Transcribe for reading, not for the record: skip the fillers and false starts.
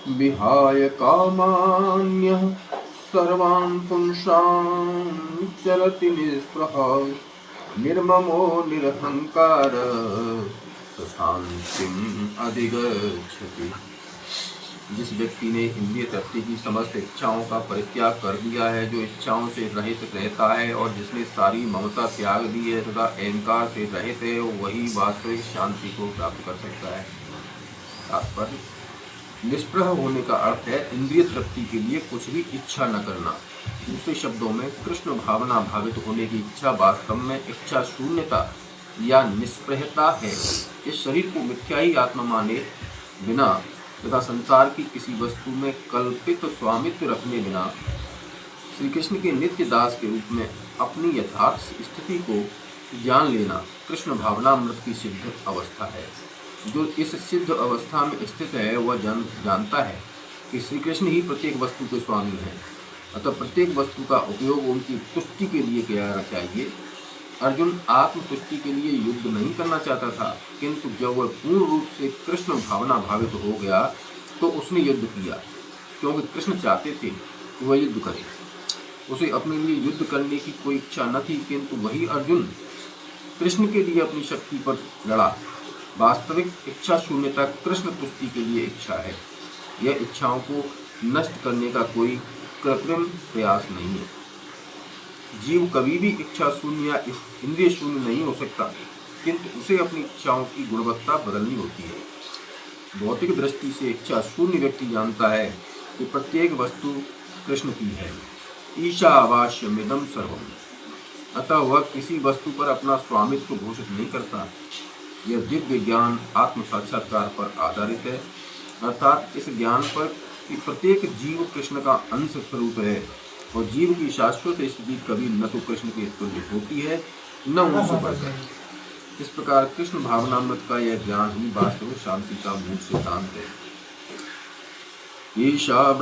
विहाय कामान्यः सर्वान् पुंसान् चलति निःस्पृहः निर्ममो निरहंकार शांतिम् अधिगच्छति। जिस व्यक्ति ने इंद्रिय तृप्ति की समस्त इच्छाओं का परित्याग कर दिया है, जो इच्छाओं से रहित रहता है और जिसने सारी ममता त्याग दी है तथा अहंकार से रहित है, वही वास्तविक शांति को प्राप्त कर सकता है। तात्पर्य, निष्प्रह होने का अर्थ है इंद्रिय तृप्ति के लिए कुछ भी इच्छा न करना। दूसरे शब्दों में कृष्ण भावना भावित होने की इच्छा वास्तव में इच्छा शून्यता या निष्प्रहता है। इस शरीर को मिथ्या ही आत्मा माने बिना तथा संसार की किसी वस्तु में कल्पित स्वामित्व रखने बिना श्री कृष्ण के नित्य दास के रूप में अपनी यथार्थ स्थिति को जान लेना कृष्ण भावनामृत की सिद्ध अवस्था है। जो इस सिद्ध अवस्था में स्थित है वह जानता है कि श्री कृष्ण ही प्रत्येक वस्तु के स्वामी हैं। अतः प्रत्येक वस्तु का उपयोग उनकी तुष्टि के लिए किया जाना चाहिए। अर्जुन आत्मतुष्टि के लिए युद्ध नहीं करना चाहता था, किंतु जब वह पूर्ण रूप से कृष्ण भावना भावित हो गया तो उसने युद्ध किया, क्योंकि कृष्ण चाहते थे कि वह युद्ध करे। उसे अपने लिए युद्ध करने की कोई इच्छा न थी, किंतु वही अर्जुन कृष्ण के लिए अपनी शक्ति पर लड़ा। वास्तविक इच्छा शून्यता कृष्ण तुष्टि के लिए इच्छा है। यह इच्छाओं को नष्ट करने का कोई कृत्रिम प्रयास नहीं है। जीव कभी भी इच्छा शून्य या इंद्रिय शून्य नहीं हो सकता, किंतु उसे अपनी इच्छाओं की गुणवत्ता बदलनी होती है। भौतिक दृष्टि से इच्छा शून्य व्यक्ति जानता है कि प्रत्येक वस्तु कृष्ण की है। ईशावास्यमिदं सर्वम्। अतः वह किसी वस्तु पर अपना स्वामित्व घोषित नहीं करता। यह दिव्य ज्ञान आत्म साक्षात्कार पर आधारित है, अर्थात इस ज्ञान पर कि प्रत्येक जीव कृष्ण का अंश स्वरूप है और जीव की शाश्वत स्थिति कभी न तो कृष्ण के तुल्य होती है न उनसे बढ़कर। इस प्रकार कृष्ण भावनामृत का यह ज्ञान ही वास्तविक शांति का मूल सिद्धांत है। ईशा